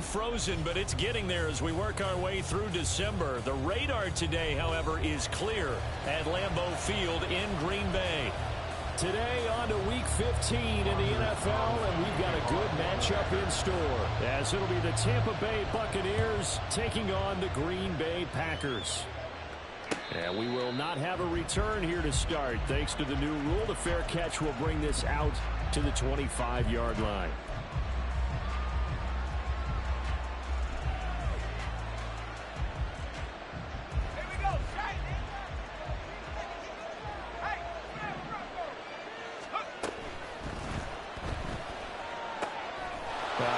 frozen, but it's getting there as we work our way through December. The radar today, however, is clear at Lambeau Field in Green Bay. Today on to Week 15 in the NFL, and we've got a good matchup in store, as it'll be the Tampa Bay Buccaneers taking on the Green Bay Packers. And we will not have a return here to start. Thanks to the new rule, the fair catch will bring this out to the 25-yard line.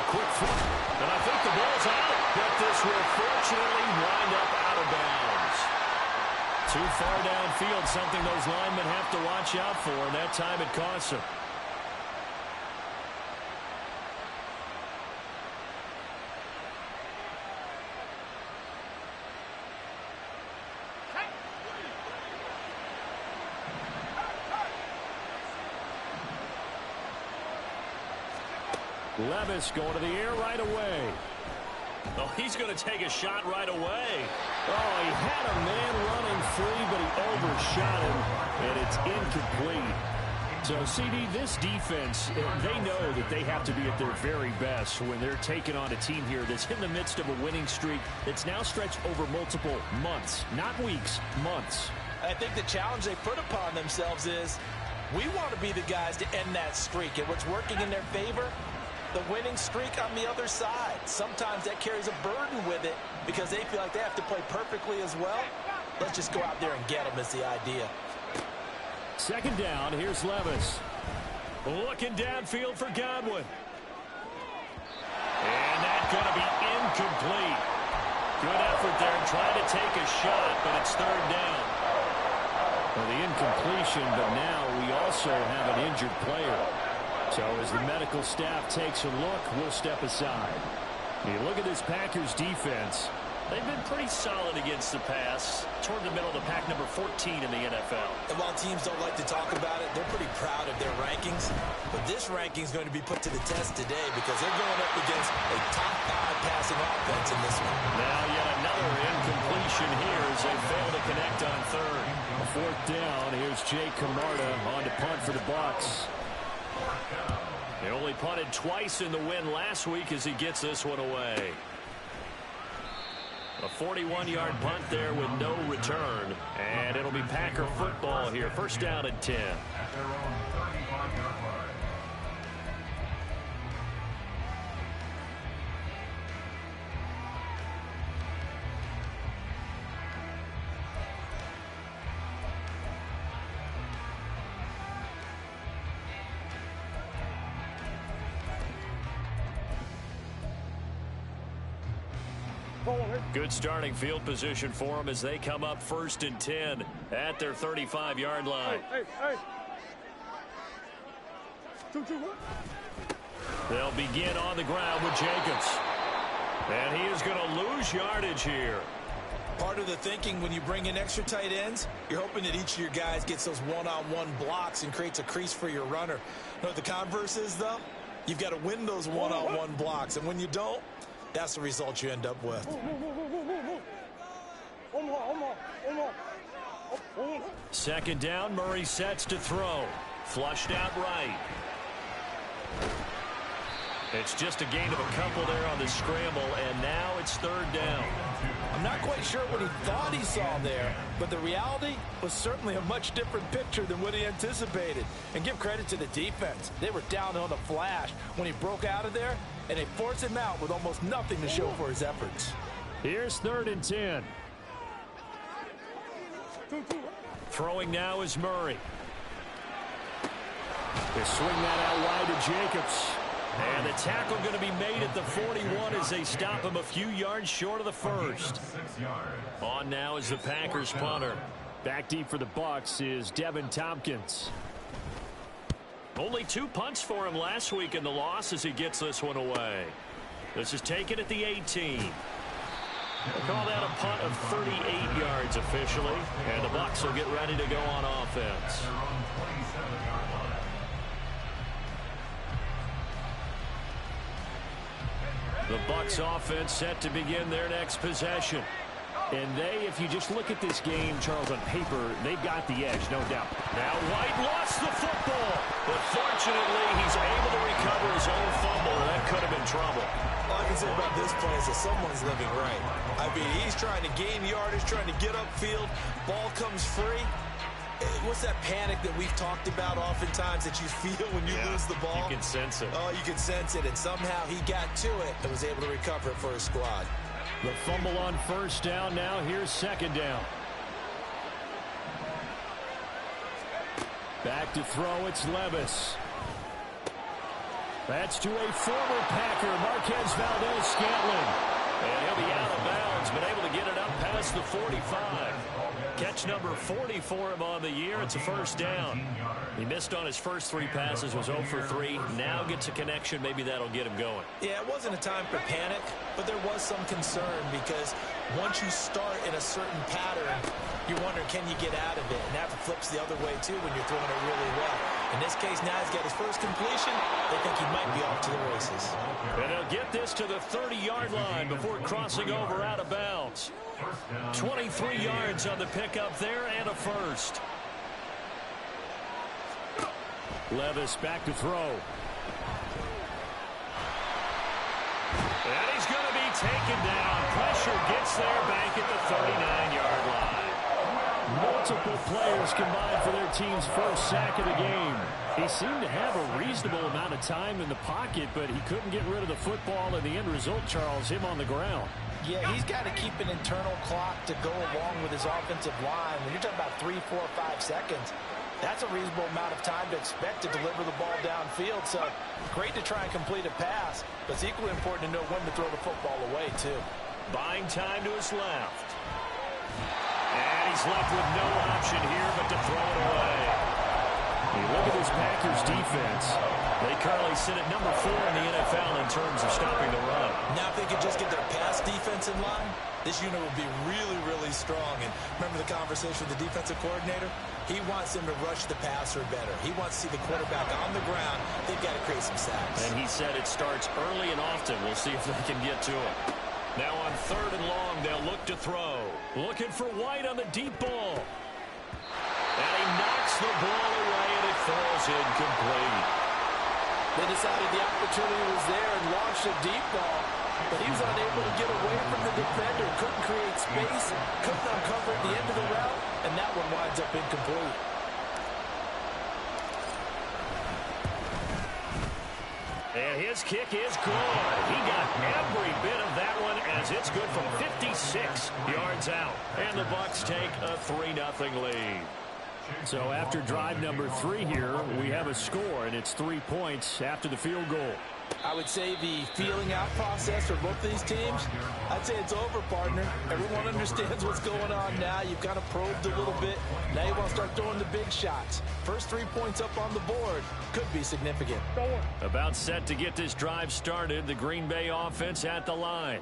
Quick flip, and I think the ball's out, but this will fortunately wind up out of bounds. Too far downfield, something those linemen have to watch out for, and that time it costs them. Levis going to the air right away. Oh, he's going to take a shot right away. Oh, he had a man running free, but he overshot him, and it's incomplete. So, CD, this defense, they know that they have to be at their very best when they're taking on a team here that's in the midst of a winning streak that's now stretched over multiple months, not weeks, months. I think the challenge they put upon themselves is we want to be the guys to end that streak, and what's working in their favor, the winning streak on the other side. Sometimes that carries a burden with it because they feel like they have to play perfectly as well. Let's just go out there and get them is the idea. Second down, here's Levis. Looking downfield for Godwin. And that's going to be incomplete. Good effort there, trying to take a shot, but it's third down. Well, the incompletion, but now we also have an injured player. So as the medical staff takes a look, we'll step aside. You look at this Packers defense. They've been pretty solid against the pass, toward the middle of the pack, number 14 in the NFL. And while teams don't like to talk about it, they're pretty proud of their rankings. But this ranking is going to be put to the test today because they're going up against a top 5 passing offense in this one. Now yet another incompletion here as they fail to connect on third. Fourth down, here's Jake Camarda on to punt for the Bucs. They only punted twice in the win last week as he gets this one away. A 41-yard punt there with no return. And it'll be Packer football here. First down and 10. Good starting field position for them as they come up first and 10 at their 35-yard line. They'll begin on the ground with Jacobs. And he is going to lose yardage here. Part of the thinking when you bring in extra tight ends, you're hoping that each of your guys gets those one-on-one blocks and creates a crease for your runner. You know what the converse is, though? You've got to win those one-on-one blocks, and when you don't, that's the result you end up with. Second down, Murray sets to throw. Flushed out right. It's just a gain of a couple there on the scramble, and now it's third down. I'm not quite sure what he thought he saw there, but the reality was certainly a much different picture than what he anticipated. And give credit to the defense. They were down on the flash when he broke out of there, and they forced him out with almost nothing to show for his efforts. Here's third and 10. Throwing now is Murray. They swing that out wide to Jacobs. And the tackle going to be made at the 41 as they stop him a few yards short of the first. On now is the Packers punter. Back deep for the Bucs is Devin Tompkins. Only 2 punts for him last week in the loss as he gets this one away. This is taken at the 18. We'll call that a punt of 38 yards officially. And the Bucs will get ready to go on offense. The Bucs offense set to begin their next possession. And if you just look at this game, Charles, on paper, they've got the edge, no doubt. Now White lost the football, but fortunately he's able to recover his own fumble, and that could have been trouble. All I can say about this play is that someone's living right. I mean, he's trying to gain yardage, trying to get upfield. Ball comes free. What's that panic that we've talked about oftentimes that you feel when you lose the ball? You can sense it. Oh, you can sense it, and somehow he got to it and was able to recover it for his squad. The fumble on first down. Now here's second down. Back to throw. It's Levis. That's to a former Packer, Marquez Valdes-Scantling. And he'll be out of bounds, but able to get it up past the 45. Catch number 40 for him on the year. It's a first down. He missed on his first 3 passes, was 0 for 3. Now gets a connection. Maybe that'll get him going. Yeah, it wasn't a time for panic, but there was some concern because once you start in a certain pattern, you're wondering, can you get out of it? And that flips the other way, too, when you're throwing it really well. In this case, now he's got his first completion. They think he might be off to the races. And he'll get this to the 30-yard line before crossing over out of bounds. 23 yards on the pickup there and a first. Levis back to throw. And he's going to be taken down. Pressure gets there back at the 39-yard line. Multiple players combined for their team's first sack of the game. He seemed to have a reasonable amount of time in the pocket, but he couldn't get rid of the football, and the end result, Charles, him on the ground. Yeah, he's got to keep an internal clock to go along with his offensive line. When you're talking about 3, 4, 5 seconds, that's a reasonable amount of time to expect to deliver the ball downfield. So great to try and complete a pass, but it's equally important to know when to throw the football away, too. Buying time to his left. And he's left with no option here but to throw it away. You look at this Packers defense. They currently sit at number 4 in the NFL in terms of stopping the run. Now if they could just get their pass defense in line, this unit would be really, really strong. And remember the conversation with the defensive coordinator? He wants them to rush the passer better. He wants to see the quarterback on the ground. They've got to create some sacks. And he said it starts early and often. We'll see if they can get to it. Now on 3rd and long, they'll look to throw. Looking for White on the deep ball. And he knocks the ball away, and it falls incomplete. They decided the opportunity was there and launched a deep ball, but he was unable to get away from the defender, couldn't create space, couldn't uncover at the end of the route, and that one winds up incomplete. And his kick is good. He got every bit of that one as it's good from 56 yards out. And the Bucs take a 3-0 lead. So after drive number 3 here, we have a score, and it's 3 points after the field goal. I would say the feeling out process for both these teams, I'd say it's over, partner. Everyone understands what's going on now. You've kind of probed a little bit. Now you want to start throwing the big shots. First 3 points up on the board could be significant. About set to get this drive started, the Green Bay offense at the line.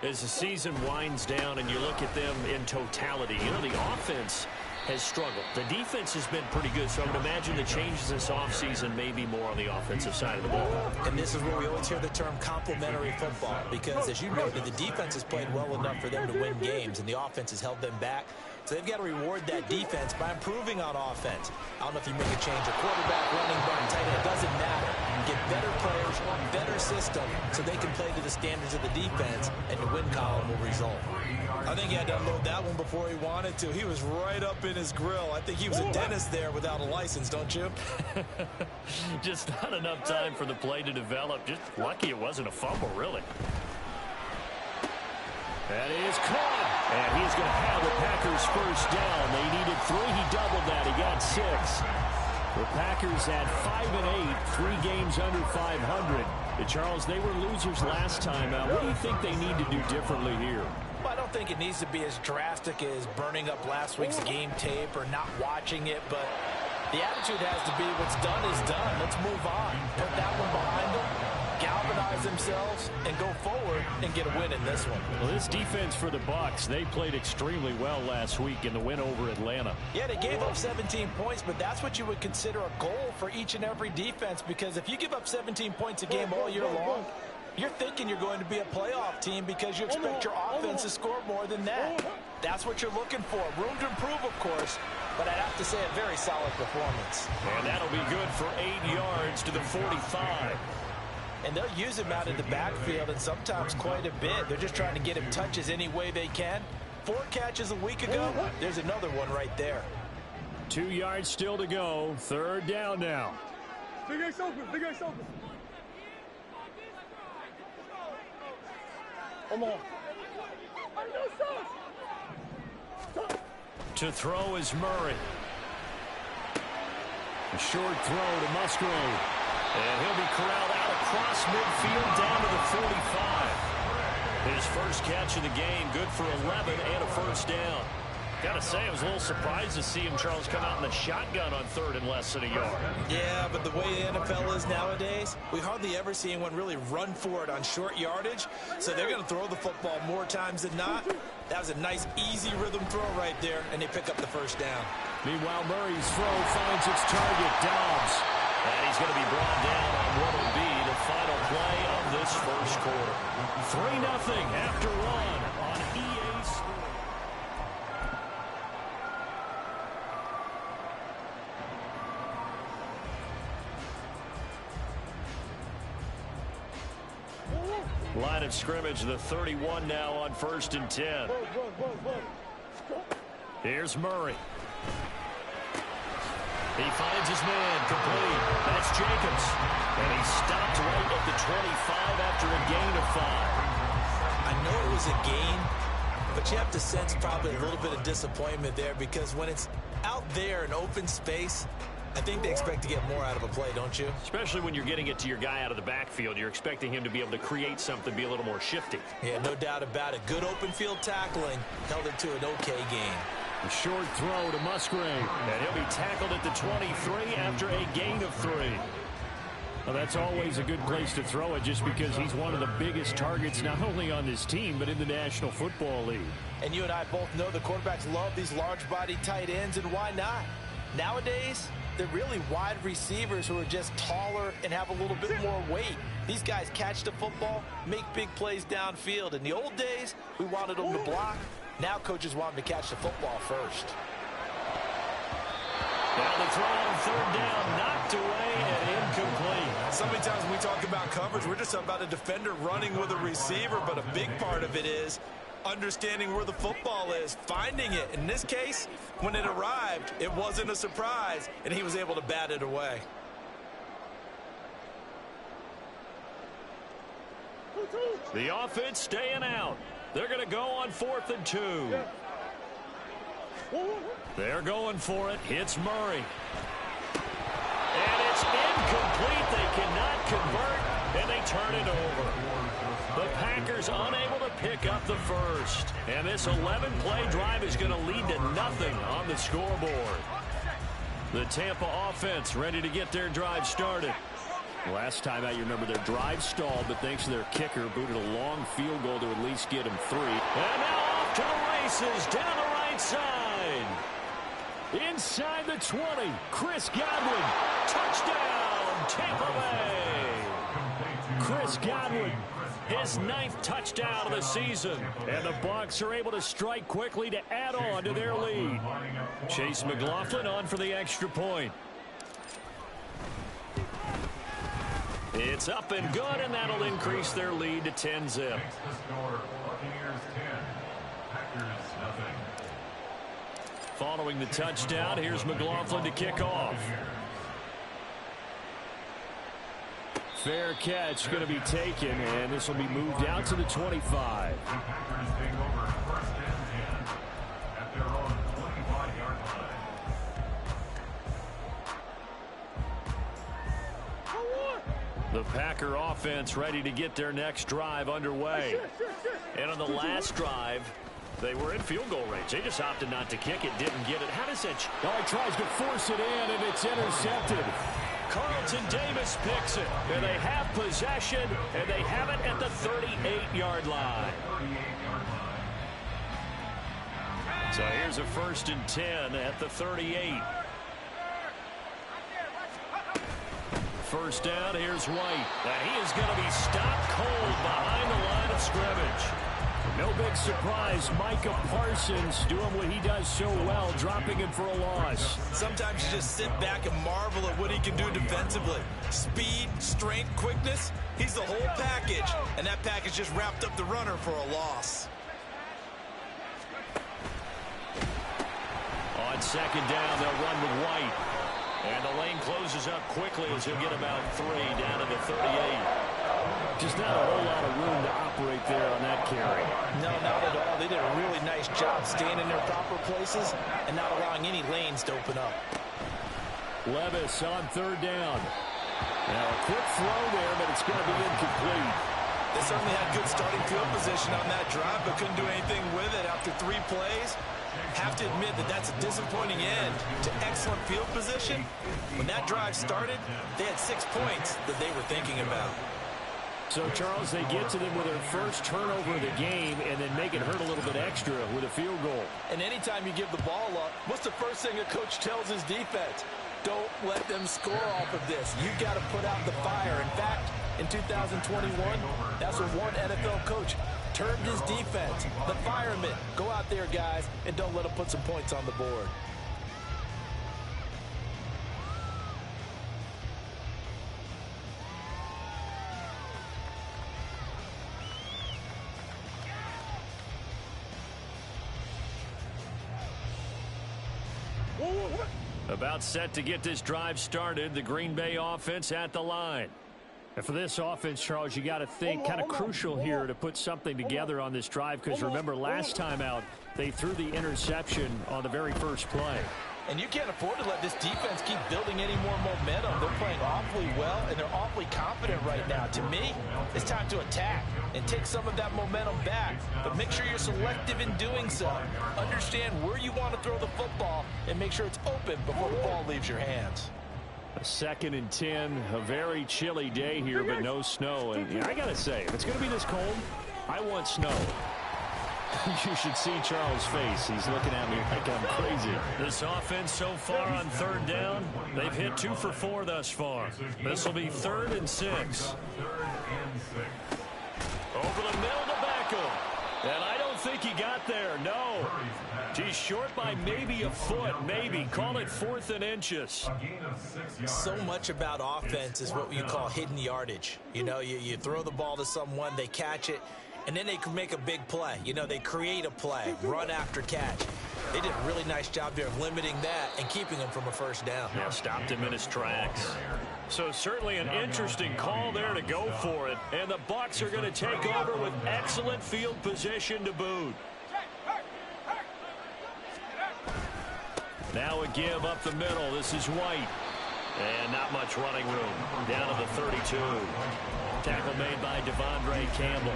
As the season winds down and you look at them in totality, you know, the offense has struggled. The defense has been pretty good, so I would imagine the changes this offseason may be more on the offensive side of the ball. And this is where we always hear the term complementary football, because as you noted, the defense has played well enough for them to win games, and the offense has held them back. So they've got to reward that defense by improving on offense. I don't know if you make a change of quarterback, running back, tight end. It doesn't matter. Get better players, better system, so they can play to the standards of the defense, and the win column will result. I think he had to unload that one before he wanted to. He was right up in his grill. I think he was a dentist there without a license, don't you? Just not enough time for the play to develop. Just lucky it wasn't a fumble, really. That is caught. And he's going to have the Packers first down. They needed 3. He doubled that. He got 6. The Packers at 5-8, 3 games under 500. Charles, they were losers last time out. What do you think they need to do differently here? Well, I don't think it needs to be as drastic as burning up last week's game tape or not watching it, but the attitude has to be what's done is done. Let's move on. Put that one behind them, galvanize themselves, and go forward and get a win in this one. Well, this defense for the Bucs, they played extremely well last week in the win over Atlanta. Yeah, they gave up 17 points, but that's what you would consider a goal for each and every defense, because if you give up 17 points a game all year long, you're thinking you're going to be a playoff team because you expect your offense to score more than that. That's what you're looking for. Room to improve, of course, but I'd have to say a very solid performance. And that'll be good for 8 yards to the 45. And they'll use him out in the backfield, and sometimes quite a bit. They're just trying to get him touches any way they can. 4 catches a week ago. There's another one right there. 2 yards still to go. 3rd down now. Big Ace open. Big Ace open. Come on. To throw is Murray. A short throw to Musgrave. And he'll be corralled out across midfield down to the 45. His first catch of the game, good for 11 and a first down. Gotta say, I was a little surprised to see him, Charles, come out in the shotgun on 3rd and less than a yard. Yeah, but the way the NFL is nowadays, we hardly ever see anyone really run for it on short yardage. So they're going to throw the football more times than not. That was a nice, easy rhythm throw right there, and they pick up the first down. Meanwhile, Murray's throw finds its target, Dobbs. And he's going to be brought down on what will be the final play of this first quarter. 3-0 after 1 on EA Sports. Line of scrimmage, the 31 now on 1st and 10. Here's Murray. He finds his man complete. That's Jacobs. And he stopped right at the 25 after a gain of 5. I know it was a gain, but you have to sense probably a little bit of disappointment there because when it's out there in open space, I think they expect to get more out of a play, don't you? Especially when you're getting it to your guy out of the backfield. You're expecting him to be able to create something, be a little more shifty. Yeah, no doubt about it. Good open field tackling held it to an okay game. A short throw to Musgrave. And he'll be tackled at the 23 after a gain of 3. Well, that's always a good place to throw it just because he's one of the biggest targets not only on this team but in the National Football League. And you and I both know the quarterbacks love these large-body tight ends, and why not? Nowadays, they're really wide receivers who are just taller and have a little bit more weight. These guys catch the football, make big plays downfield. In the old days, we wanted them to block. Now coaches want them to catch the football first. Now the throw on 3rd down, knocked away and incomplete. So many times when we talk about coverage, we're just about a defender running with a receiver, but a big part of it is understanding where the football is, finding it. In this case, when it arrived, it wasn't a surprise, and he was able to bat it away. The offense staying out. They're going to go on 4th and 2. They're going for it. Hits Murray. And it's incomplete. They cannot convert, and they turn it over. The Packers unable to pick up the first. And this 11-play drive is going to lead to nothing on the scoreboard. The Tampa offense ready to get their drive started. Last time out, you remember their drive stalled, but thanks to their kicker, booted a long field goal to at least get him 3. And now off to the races down the right side. Inside the 20, Chris Godwin. Touchdown, Tampa Bay. Chris Godwin, his 9th touchdown of the season. And the Bucs are able to strike quickly to add on to their lead. Chase McLaughlin on for the extra point. It's up and good, and that'll increase their lead to 10-zip. Following the touchdown, here's McLaughlin to kick off. Fair catch going to be taken, and this will be moved out to the 25. The Packer offense ready to get their next drive underway. And on the last drive, they were in field goal range. They just opted not to kick it, didn't get it. How does that... Oh, he tries to force it in, and it's intercepted. Carlton Davis picks it. And they have possession, and they have it at the 38-yard line. So here's a 1st and 10 at the 38. first down. Here's White. And he is going to be stopped cold behind the line of scrimmage. No big surprise, Micah Parsons doing what he does so well, dropping him for a loss. Sometimes you just sit back and marvel at what he can do defensively. Speed, strength, quickness, he's the whole package. And that package just wrapped up the runner for a loss. On second down, they'll run with White. And the lane closes up quickly as he'll get about 3 down to the 38. Just not a whole lot of room to operate there on that carry. No, not at all. They did a really nice job staying in their proper places and not allowing any lanes to open up. Levis on third down. Now a quick throw there, but it's going to be incomplete. They certainly had good starting field position on that drive, but couldn't do anything with it after 3 plays. Have to admit that that's a disappointing end to excellent field position. When that drive started, they had 6 points that they were thinking about. So, Charles, they get to them with their first turnover of the game and then make it hurt a little bit extra with a field goal. And anytime you give the ball up, what's the first thing a coach tells his defense? Don't let them score off of this. You've got to put out the fire. In fact, in 2021, that's what one NFL coach termed his defense, the firemen. Go out there, guys, and don't let them put some points on the board. About set to get this drive started. The Green Bay offense at the line. And for this offense, Charles, you got to think kind of crucial here to put something together on this drive, because remember last time out they threw the interception on the very first play. And you can't afford to let this defense keep building any more momentum. They're playing awfully well, and they're awfully confident right now. To me, it's time to attack and take some of that momentum back. But make sure you're selective in doing so. Understand where you want to throw the football and make sure it's open before the ball leaves your hands. A 2nd and 10, a very chilly day here, but no snow. And yeah, I got to say, if it's going to be this cold, I want snow. You should see Charles' face. He's looking at me like I'm crazy. This offense so far on third down, they've hit 2 for 4 thus far. This will be 3rd and 6. Over the middle to Beckham. And I don't think he got there, no. He's short by maybe a foot, maybe. Call it 4th and inches. So much about offense is what you call hidden yardage. You know, you throw the ball to someone, they catch it, and then they can make a big play. You know, they create a play, run after catch. They did a really nice job there of limiting that and keeping him from a first down. Yeah, stopped him in his tracks. So certainly an interesting call there to go for it. And the Bucs are going to take over with excellent field position to boot. Now a give up the middle. This is White. And not much running room. Down to the 32. Tackle made by Devondre Campbell.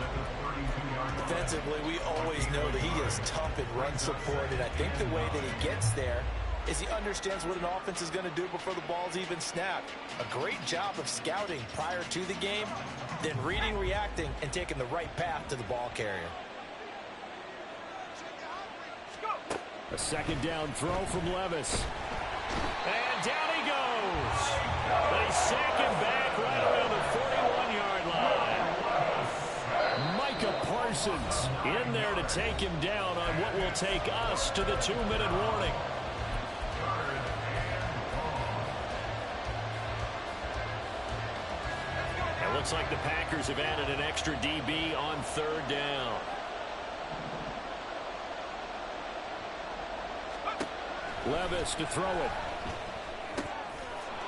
Defensively, we always know that he is tough in run support, and I think the way that he gets there is he understands what an offense is going to do before the ball's even snapped. A great job of scouting prior to the game, then reading, reacting, and taking the right path to the ball carrier. A 2nd down throw from Levis. And down he goes. They sack him back right around the 41-yard line. Micah Parsons in there to take him down on what will take us to the 2-minute warning. It looks like the Packers have added an extra DB on 3rd down. Levis to throw it.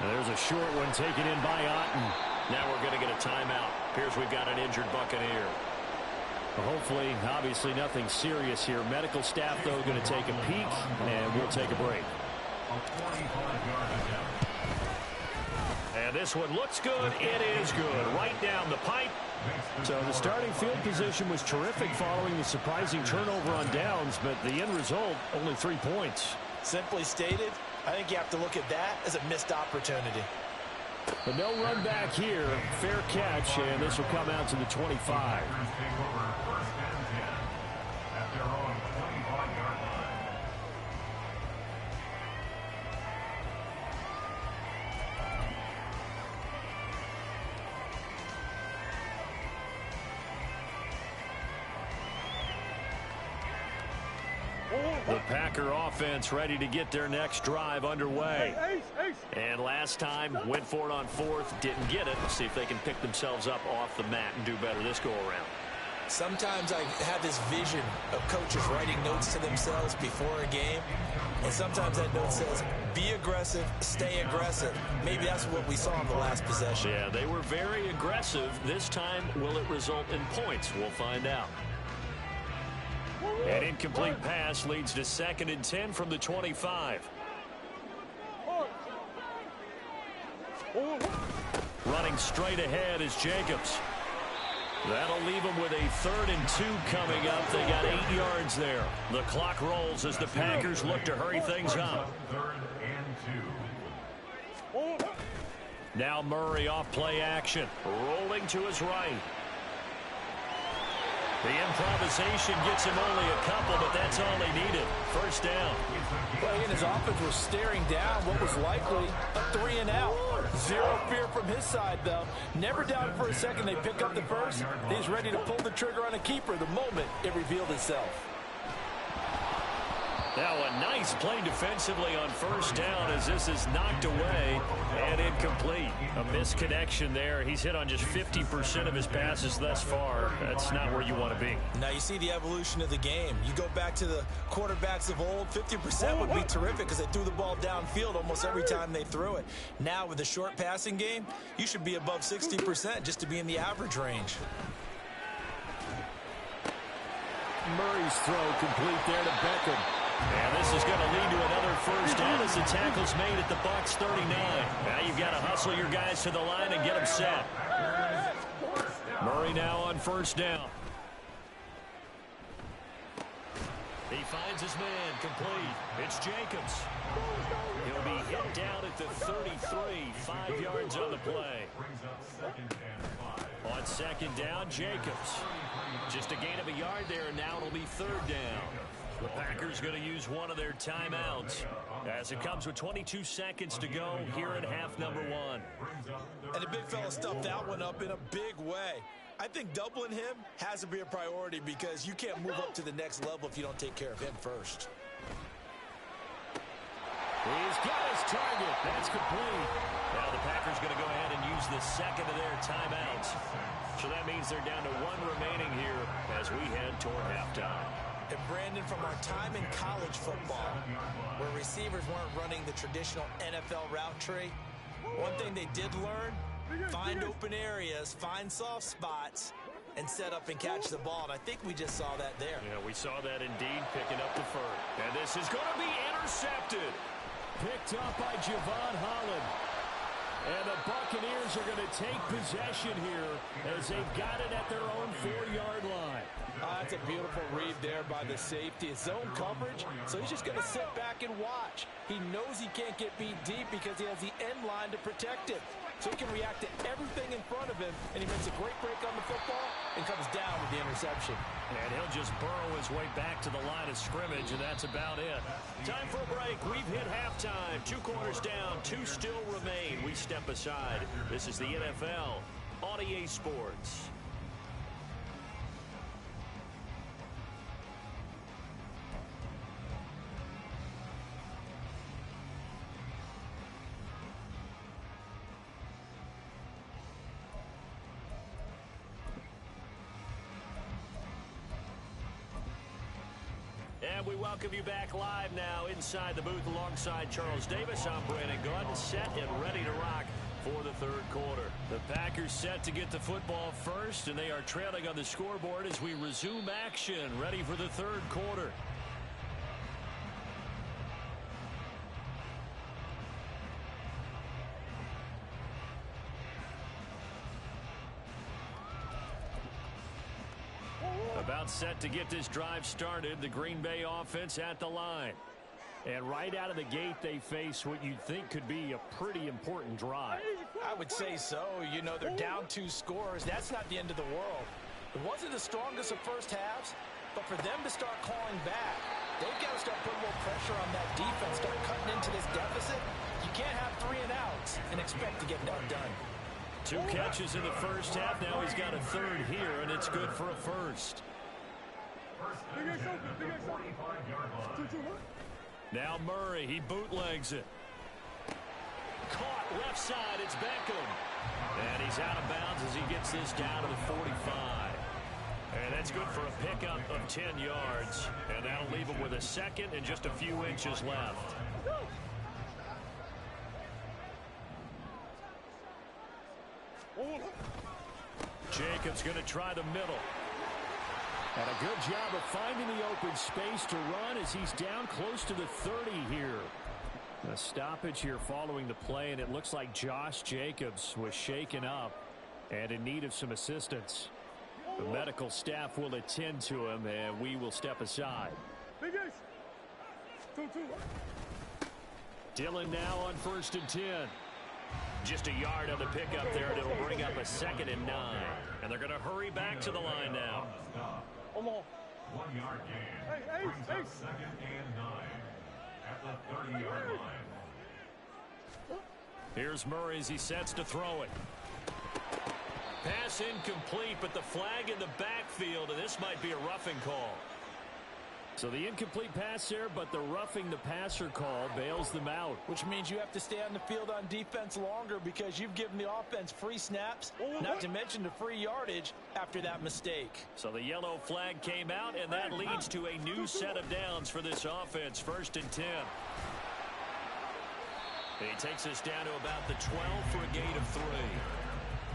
And there's a short one taken in by Otten. Now we're going to get a timeout. Appears we've got an injured Buccaneer. Well, hopefully, obviously nothing serious here. Medical staff, though, going to take a peek, and we'll take a break. And this one looks good. It is good. Right down the pipe. So the starting field position was terrific following the surprising turnover on downs, but the end result, only 3 points. Simply stated, I think you have to look at that as a missed opportunity. But no run back here. Fair catch, and this will come out to the 25. The Packer offense ready to get their next drive underway. And last time, went for it on fourth, didn't get it. Let's see if they can pick themselves up off the mat and do better this go-around. Sometimes I have this vision of coaches writing notes to themselves before a game. And sometimes that note says, be aggressive, stay aggressive. Maybe that's what we saw in the last possession. Yeah, they were very aggressive. This time, will it result in points? We'll find out. An incomplete pass leads to 2nd and 10 from the 25. Running straight ahead is Jacobs. That'll leave them with a 3rd and 2 coming up. They got 8 yards there. The clock rolls as the Packers look to hurry things up. Now Murray off play action. Rolling to his right. The improvisation gets him only a couple, but that's all he needed. First down. Well, again, his offense was staring down what was likely a 3 and out. Zero fear from his side, though. Never doubted for a second they pick up the first. He's ready to pull the trigger on a keeper the moment it revealed itself. Now a nice play defensively on first down as this is knocked away and incomplete. A misconnection there. He's hit on just 50% of his passes thus far. That's not where you want to be. Now you see the evolution of the game. You go back to the quarterbacks of old, 50% would be terrific because they threw the ball downfield almost every time they threw it. Now with the short passing game, you should be above 60% just to be in the average range. Murray's throw complete there to Beckham. And this is going to lead to another first down as the tackle's made at the Bucs 39. Now you've got to hustle your guys to the line and get them set. Murray now on first down. He finds his man complete. It's Jacobs. He'll be hit down at the 33. 5 yards on the play. On second down, Jacobs. Just a gain of a yard there, and now it'll be 3rd down. The Packers going to use one of their timeouts as it comes with 22 seconds to go here in half number 1. And the big fella stuffed that one up in a big way. I think doubling him has to be a priority because you can't move up to the next level if you don't take care of him first. He's got his target. That's complete. Now the Packers going to go ahead and use the second of their timeouts. So that means they're down to 1 remaining here as we head toward halftime. And Brandon, from our time in college football, where receivers weren't running the traditional NFL route tree, one thing they did learn, find open areas, find soft spots, and set up and catch the ball. And I think we just saw that there. Yeah, we saw that indeed, picking up the first. And this is going to be intercepted. Picked up by Javon Holland. And the Buccaneers are going to take possession here as they've got it at their own 4-yard line. That's a beautiful read there by the safety. It's zone coverage, so he's just going to sit back and watch. He knows he can't get beat deep because he has the end line to protect it. So he can react to everything in front of him, and he makes a great break on the football and comes down with the interception. And he'll just burrow his way back to the line of scrimmage, and that's about it. Time for a break. We've hit halftime. 2 quarters down, 2 still remain. We step aside. This is the NFL on EA Sports. And we welcome you back live now inside the booth alongside Charles Davis. I'm Brandon Gaudin, set and ready to rock for the 3rd quarter. The Packers set to get the football first, and they are trailing on the scoreboard as we resume action, ready for the 3rd quarter. About set to get this drive started. The Green Bay offense at the line. And right out of the gate, they face what you'd think could be a pretty important drive. I would say so. You know, they're down 2 scores. That's not the end of the world. It wasn't the strongest of first halves, but for them to start clawing back, they've got to start putting more pressure on that defense, start cutting into this deficit. You can't have 3 and outs and expect to get that done. 2 catches in the first half. Now he's got a 3rd here, and it's good for a first. Big Ace open. Big Ace open. 2-2, what? Now Murray, he bootlegs it. Caught left side, it's Beckham. And he's out of bounds as he gets this down to the 45. And that's good for a pickup of 10 yards. And that'll leave him with a second and just a few inches left. Jacobs going to try the middle. And a good job of finding the open space to run as he's down close to the 30 here. A stoppage here following the play, and it looks like Josh Jacobs was shaken up and in need of some assistance. The medical staff will attend to him, and we will step aside. Big Ace. 2-2. Dillon now on 1st and 10. Just a yard on the pickup there, and it'll bring up a 2nd and 9. And they're going to hurry back to the line now. Omaha. 1 yard gain. Hey, Brings up 2nd and 9 at the 30-yard line. Here's Murray as he sets to throw it. Pass incomplete, but the flag in the backfield, and this might be a roughing call. So the incomplete pass there, but the roughing the passer call bails them out. Which means you have to stay on the field on defense longer because you've given the offense free snaps, not to mention the free yardage after that mistake. So the yellow flag came out, and that leads to a new set of downs for this offense. 1st and 10. He takes us down to about the 12 for a gain of 3.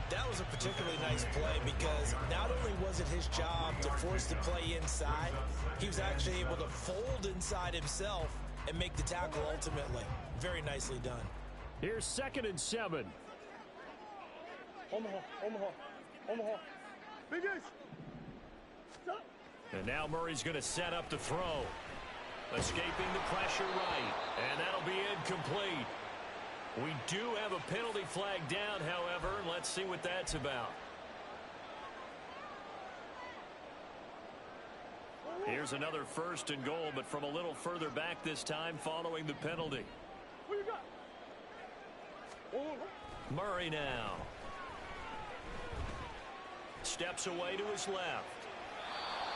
That was a particularly nice play because not only was it his job to force the play inside, he was actually able to fold inside himself and make the tackle ultimately. Very nicely done. Here's 2nd and 7. Omaha. Omaha. Omaha. Big Ace. Stop. And now Murray's going to set up to throw. Escaping the pressure right. And that'll be incomplete. We do have a penalty flag down, however, and let's see what that's about. Here's another 1st and goal, but from a little further back this time following the penalty. What you got? Murray now. Steps away to his left.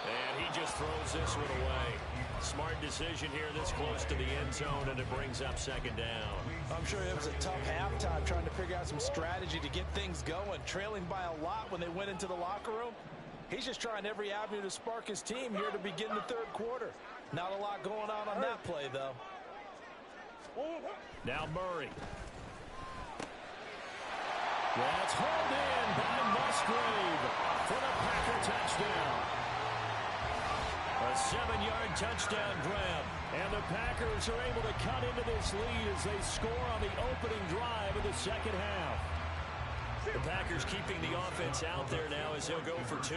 And he just throws this one away. Smart decision here this close to the end zone, and it brings up 2nd down. I'm sure it was a tough halftime trying to figure out some strategy to get things going, trailing by a lot when they went into the locker room. He's just trying every avenue to spark his team here to begin the 3rd quarter. Not a lot going on that play, though. Now Murray. That's hauled in by Musgrave for the Packer touchdown. A 7-yard touchdown grab. And the Packers are able to cut into this lead as they score on the opening drive of the 2nd half. The Packers keeping the offense out there now as they'll go for 2.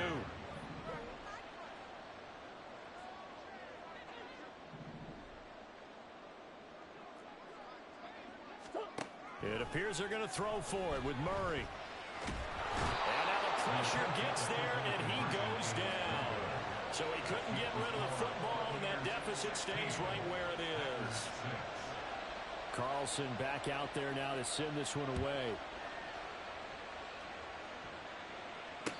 It appears they're going to throw for it with Murray. And now the pressure gets there, and he goes down. So he couldn't get rid of the football, and that deficit stays right where it is. Carlson back out there now to send this one away.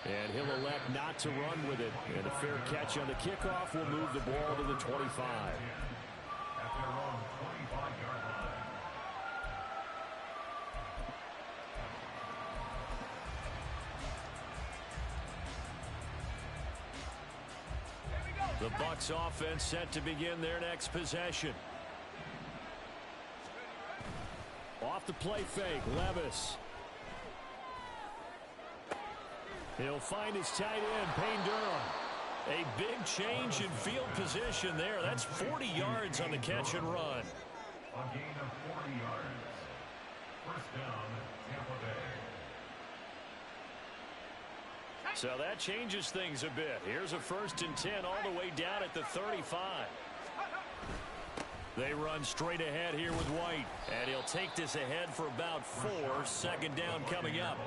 And he'll elect not to run with it. And a fair catch on the kickoff will move the ball to the 25. At their own 25-yard line. The Bucs offense set to begin their next possession. Off the play fake, Levis. He'll find his tight end, Payne Durham. A big change in field position there. That's 40 yards on the catch and run. A gain of 40 yards. 1st down, Tampa Bay. So that changes things a bit. Here's a 1st and 10 all the way down at the 35. They run straight ahead here with White. And he'll take this ahead for about 4. 2nd down coming up.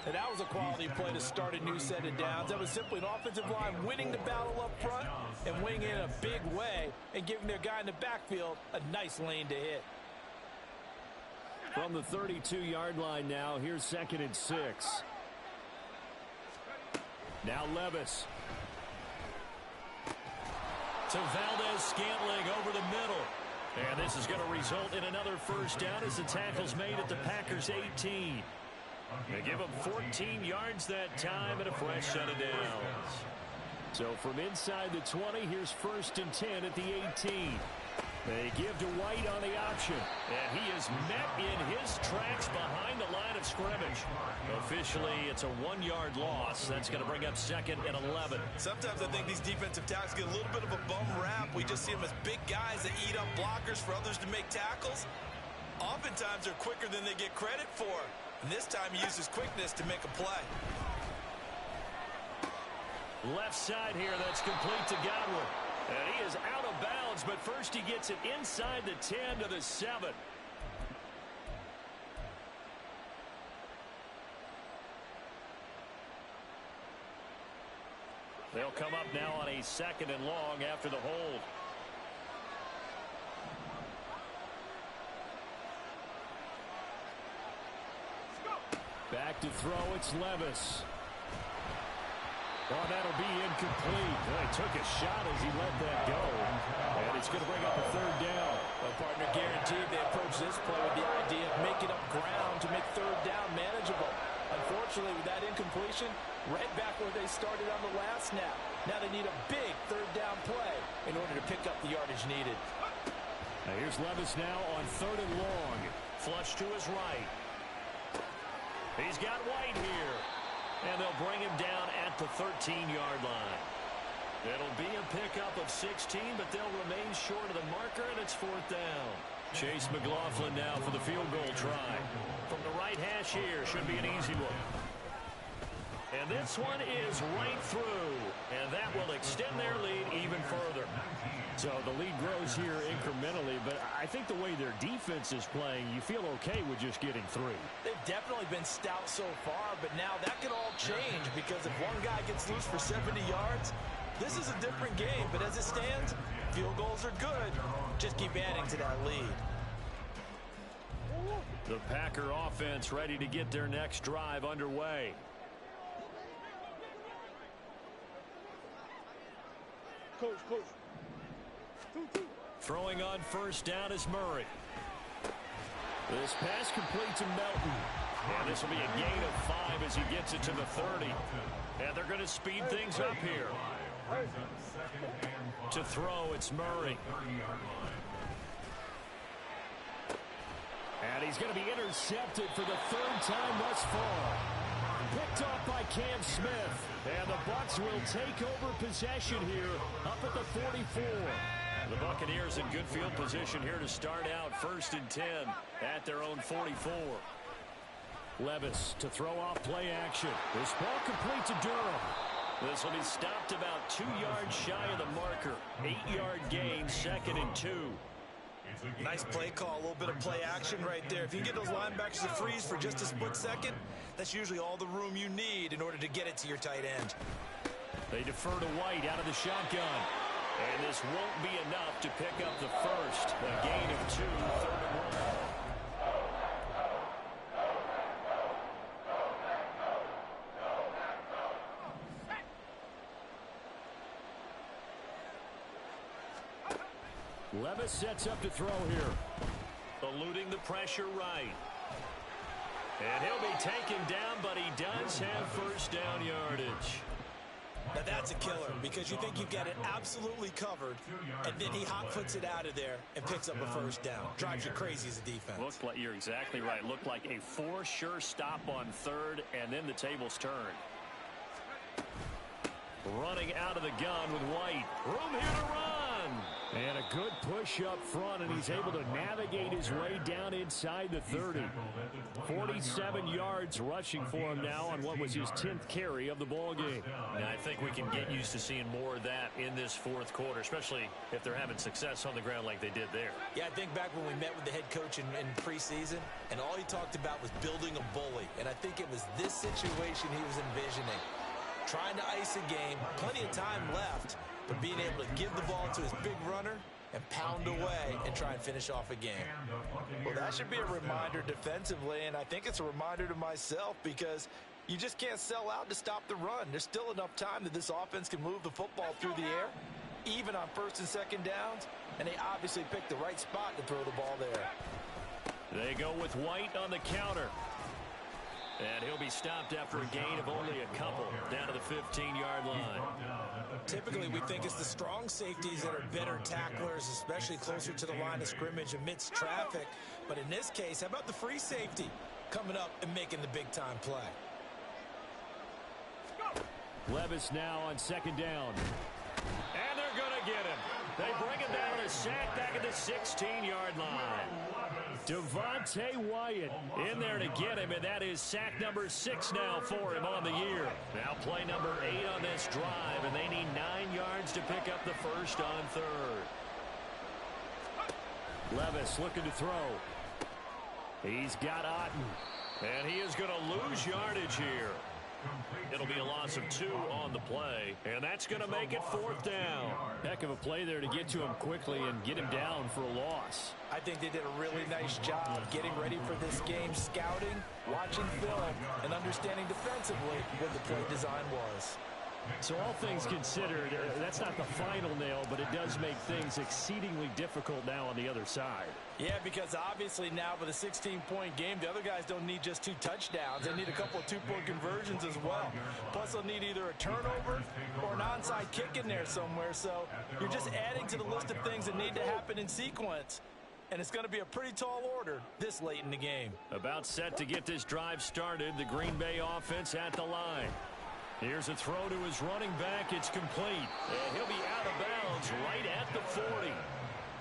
And that was a quality play to start a new set of downs. That was simply an offensive line winning the battle up front and winning it in a big way and giving their guy in the backfield a nice lane to hit. From the 32-yard line now, here's 2nd and 6. Now Levis. To Valdez-Scantling over the middle. And this is going to result in another first down as the tackle's made at the Packers' 18. They give them 14 yards that time and a fresh set of downs. So from inside the 20, here's 1st and 10 at the 18. They give to White on the option, and he is met in his tracks behind the line of scrimmage. Officially, it's a 1-yard loss. That's going to bring up 2nd and 11. Sometimes I think these defensive tackles get a little bit of a bum rap. We just see them as big guys that eat up blockers for others to make tackles. Oftentimes, they're quicker than they get credit for. And this time, he uses quickness to make a play. Left side here, that's complete to Godwin. And he is out of bounds, but first he gets it inside the 10 to the 7. They'll come up now on a 2nd and long after the hold. Back to throw, it's Levis. Oh, that'll be incomplete. Well, he took a shot as he let that go. And it's going to bring up a 3rd down. Well, partner, guaranteed they approach this play with the idea of making up ground to make 3rd down manageable. Unfortunately, with that incompletion, right back where they started on the last snap. Now they need a big 3rd down play in order to pick up the yardage needed. Now here's Levis now on 3rd and long. Flush to his right. He's got White here. And they'll bring him down at the 13-yard line. It'll be a pickup of 16, but they'll remain short of the marker, and it's 4th down. Chase McLaughlin now for the field goal try. From the right hash here, should be an easy one. And this one is right through, and that will extend their lead even further. So the lead grows here incrementally, but I think the way their defense is playing, you feel okay with just getting 3. They've definitely been stout so far, but now that could all change because if one guy gets loose for 70 yards, this is a different game. But as it stands, field goals are good. Just keep adding to that lead. The Packer offense ready to get their next drive underway. Coach. Throwing on 1st down is Murray. This pass complete to Melton. And this will be a gain of 5 as he gets it to the 30. And they're going to speed things up here. To throw, it's Murray. And he's going to be intercepted for the 3rd time thus far. Picked off by Cam Smith. And the Bucs will take over possession here up at the 44. The Buccaneers in good field position here to start out 1st and 10 at their own 44. Levis to throw off play action. This ball complete to Durham. This will be stopped about 2 yards shy of the marker. 8-yard gain, 2nd and 2. Nice play call, a little bit of play action right there. If you can get those linebackers to freeze for just a split second, that's usually all the room you need in order to get it to your tight end. They defer to White out of the shotgun. And this won't be enough to pick up the first. A gain of 2, 3rd and 1. Levis sets up to throw here. Eluding the pressure right. And he'll be taken down, but he does have 1st down yardage. Now that's a killer because you think you've got it absolutely covered, and then he hot-foots it out of there and picks up a 1st down. Drives you crazy as a defense. Looked like, you're exactly right. Looked like a 4 sure stop on 3rd, and then the tables turn. Running out of the gun with White. Room here to run. And a good push up front, and he's able to navigate his way down inside the 30. 47 yards rushing for him now on what was his 10th carry of the ballgame. Now, I think we can get used to seeing more of that in this 4th quarter, especially if they're having success on the ground like they did there. Yeah, I think back when we met with the head coach in preseason, and all he talked about was building a bully. And I think it was this situation he was envisioning. Trying to ice a game, plenty of time left, but being able to give the ball to his big runner and pound away and try and finish off a game. Well, that should be a reminder defensively, and I think it's a reminder to myself because you just can't sell out to stop the run. There's still enough time that this offense can move the football through the air even on first and second downs, and they obviously picked the right spot to throw the ball there. They go with White on the counter. And he'll be stopped after a gain of only a couple down to the 15-yard line. Typically, we think it's the strong safeties that are better tacklers, especially closer to the line of scrimmage amidst traffic. But in this case, how about the free safety coming up and making the big-time play? Levis now on second down. And they're going to get him. They bring him down to sack back at the 16-yard line. Devontae Wyatt In there to get him, and that is sack number 6 now for him on the year. Now play number 8 on this drive, and they need 9 yards to pick up the first on third. Levis looking to throw. He's got Otten, and he is going to lose yardage here. It'll be a loss of 2 on the play, and that's going to make it 4th down. Heck of a play there to get to him quickly and get him down for a loss. I think they did a really nice job getting ready for this game, scouting, watching film, and understanding defensively what the play design was. So all things considered, that's not the final nail, but it does make things exceedingly difficult now on the other side. Yeah, because obviously now with a 16-point game, the other guys don't need just 2 touchdowns. They need a couple of 2-point conversions as well. Plus, they'll need either a turnover or an onside kick in there somewhere. So you're just adding to the list of things that need to happen in sequence. And it's going to be a pretty tall order this late in the game. About set to get this drive started, the Green Bay offense at the line. Here's a throw to his running back. It's complete. And he'll be out of bounds right at the 40.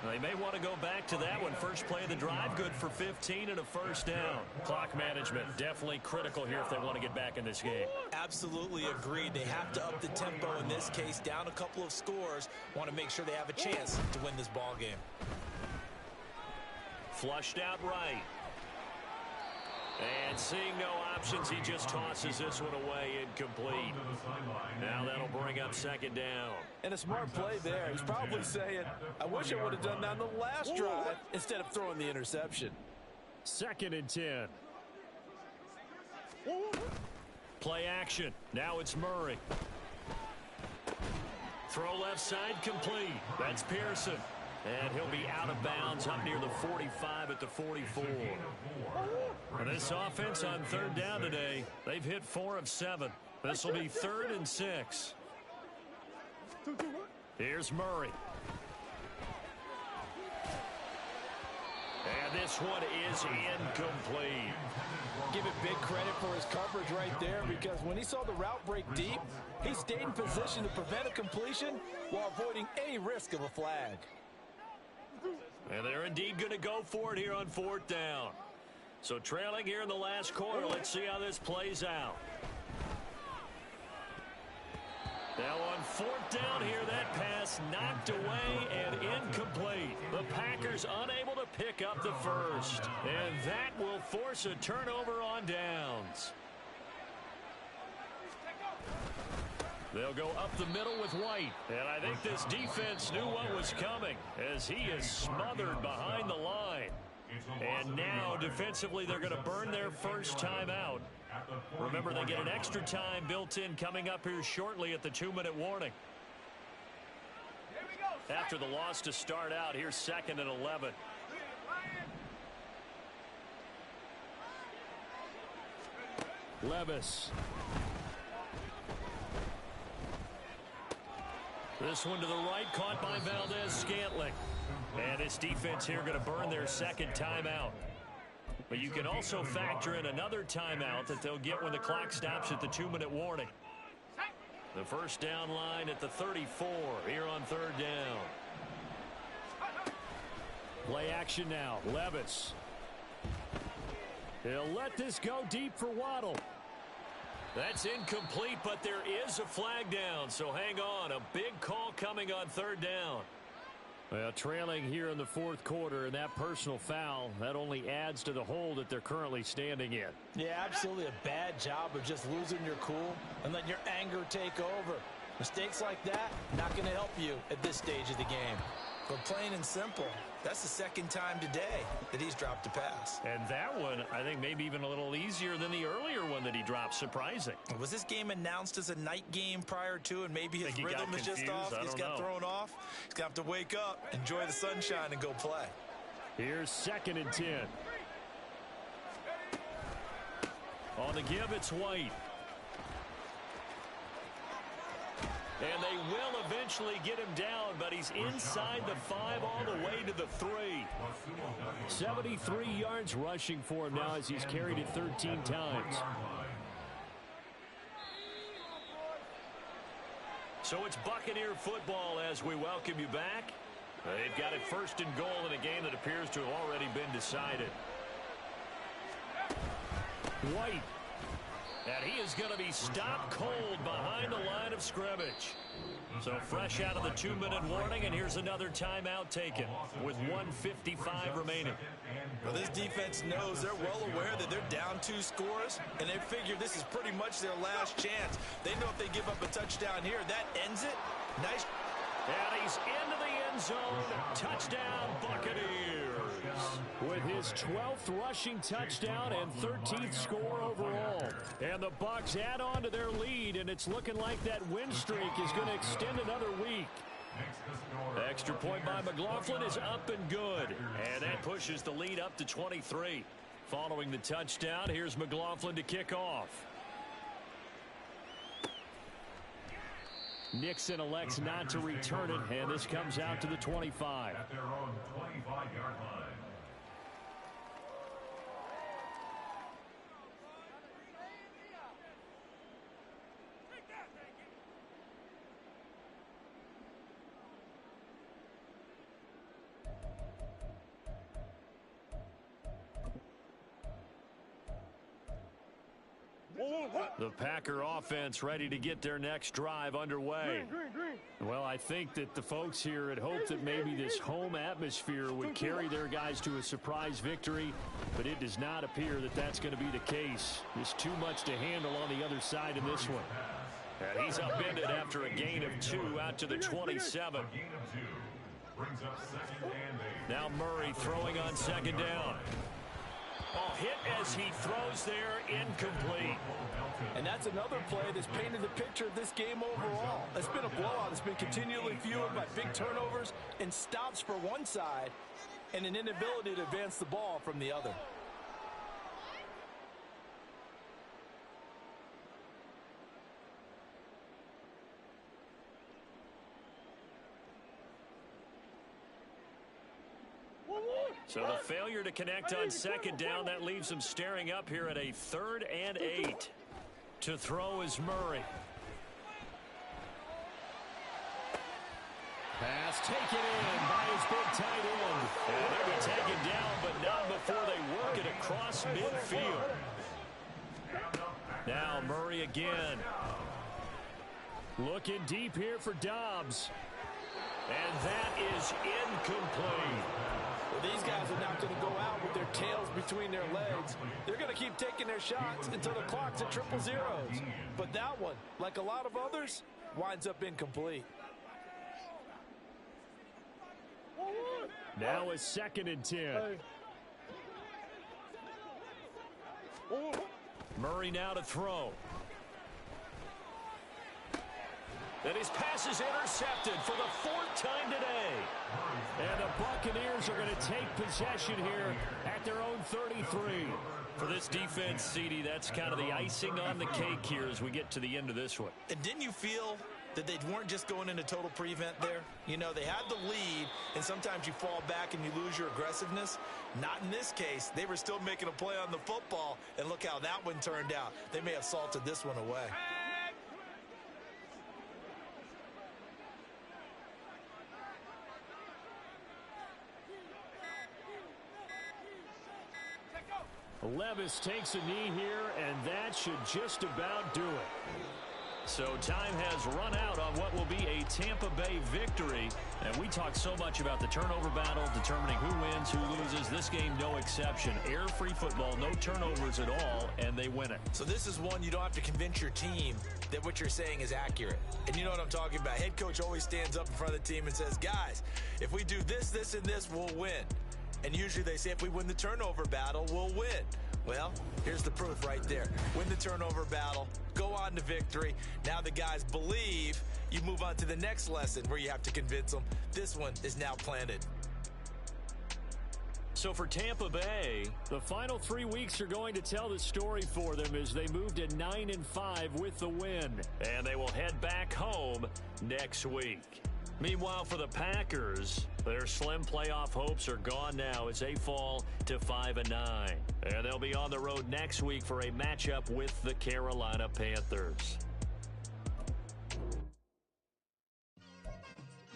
They may want to go back to that one. First play of the drive, good for 15 and a first down. Clock management, definitely critical here if they want to get back in this game. Absolutely agreed. They have to up the tempo in this case, down a couple of scores. Want to make sure they have a chance to win this ball game. Flushed out right. And seeing no options, he just tosses this one away, incomplete. Now that'll bring up second down. And a smart play there. He's probably saying, I wish I would have done that on the last drive instead of throwing the interception. 2nd and 10. Play action. Now it's Murray. Throw left side complete. That's Pearson. And he'll be out of bounds up near the 45 at the 44. And this offense on third down today, they've hit 4 of 7. This will be 3rd and 6. Here's Murray. And this one is incomplete. Give it big credit for his coverage right there, because when he saw the route break deep, he stayed in position to prevent a completion while avoiding any risk of a flag. And they're indeed going to go for it here on 4th down. So trailing here in the last quarter, let's see how this plays out. Now on 4th down here, that pass knocked away and incomplete. The Packers unable to pick up the first. And that will force a turnover on downs. They'll go up the middle with White. And I think this defense knew what was coming as he is smothered behind the line. And now defensively they're going to burn their first time out. Remember, they get an extra time built in coming up here shortly at the 2-minute warning. After the loss to start out, here's 2nd and 11. Levis. This one to the right, caught by Valdez-Scantling. And this defense here going to burn their 2nd timeout. But you can also factor in another timeout that they'll get when the clock stops at the 2-minute warning. The first down line at the 34 here on 3rd down. Play action now. Levis. He'll let this go deep for Waddle. That's incomplete, but there is a flag down, so hang on. A big call coming on 3rd down. Well, trailing here in the 4th quarter, and that personal foul, that only adds to the hole that they're currently standing in. Yeah, absolutely a bad job of just losing your cool and letting your anger take over. Mistakes like that, not going to help you at this stage of the game. But plain and simple, that's the 2nd time today that he's dropped a pass. And that one, I think, maybe even a little easier than the earlier one that he dropped. Surprising. Was this game announced as a night game prior to, and maybe his rhythm is just off? He's got thrown off? Gonna have to wake up, enjoy the sunshine, and go play. Here's 2nd and 10. On the give, it's White. And they will eventually get him down, but he's inside the 5 all the way to the 3. 73 yards rushing for him now as he's carried it 13 times. So it's Buccaneer football as we welcome you back. They've got it 1st and goal in a game that appears to have already been decided. White. And he is going to be stopped cold behind the line of scrimmage. So fresh out of the 2-minute warning, and here's another timeout taken with 1:55 remaining. Well, this defense knows, they're well aware that they're down 2 scores, and they figure this is pretty much their last chance. They know if they give up a touchdown here, that ends it. Nice. And he's into the end zone. Touchdown, Buccaneers. With his 12th rushing touchdown and 13th score overall. And the Bucs add on to their lead, and it's looking like that win streak is going to extend another week. Extra point by McLaughlin is up and good. And that pushes the lead up to 23. Following the touchdown, here's McLaughlin to kick off. Nixon elects not to return it, and this comes out to the 25. At their own 25-yard line. The Packer offense ready to get their next drive underway. Well, I think that the folks here had hoped that maybe this home atmosphere would carry their guys to a surprise victory, but it does not appear that that's going to be the case. There's too much to handle on the other side in this one. And he's upended after a gain of 2 out to the 27. Gain of 2 brings up 2nd and 8. Now Murray throwing on 2nd down. Hit as he throws there, incomplete. And that's another play that's painted the picture of this game overall. It's been a blowout. It's been continually fueled by big turnovers and stops for one side and an inability to advance the ball from the other. So the failure to connect on 2nd down, that leaves them staring up here at a 3rd and 8. To throw is Murray. Pass taken in by his big tight end. And they'll be taken down, but not before they work it across midfield. Now Murray again. Looking deep here for Dobbs. And that is incomplete. Well, these guys are not going to go out with their tails between their legs. They're going to keep taking their shots until the clock's at 000. But that one, like a lot of others, winds up incomplete. Now it's 2nd and 10. Murray now to throw. And his pass is intercepted for the 4th time today. And the Buccaneers are going to take possession here at their own 33. For this defense, CD, that's kind of the icing on the cake here as we get to the end of this one. And didn't you feel that they weren't just going into total prevent there? You know, they had the lead, and sometimes you fall back and you lose your aggressiveness. Not in this case. They were still making a play on the football, and look how that one turned out. They may have salted this one away. Levis takes a knee here, and that should just about do it. So time has run out on what will be a Tampa Bay victory. And we talk so much about the turnover battle, determining who wins, who loses. This game, no exception. Air-free football, no turnovers at all, and they win it. So this is one you don't have to convince your team that what you're saying is accurate. And you know what I'm talking about. Head coach always stands up in front of the team and says, guys, if we do this, this, and this, we'll win. And usually they say if we win the turnover battle, we'll win. Well, here's the proof right there. Win the turnover battle, go on to victory. Now the guys believe. You move on to the next lesson where you have to convince them. This one is now planted. So for Tampa Bay, the final 3 weeks are going to tell the story for them as they move to 9-5 with the win. And they will head back home next week. Meanwhile, for the Packers, their slim playoff hopes are gone now as they fall to 5-9. And they'll be on the road next week for a matchup with the Carolina Panthers.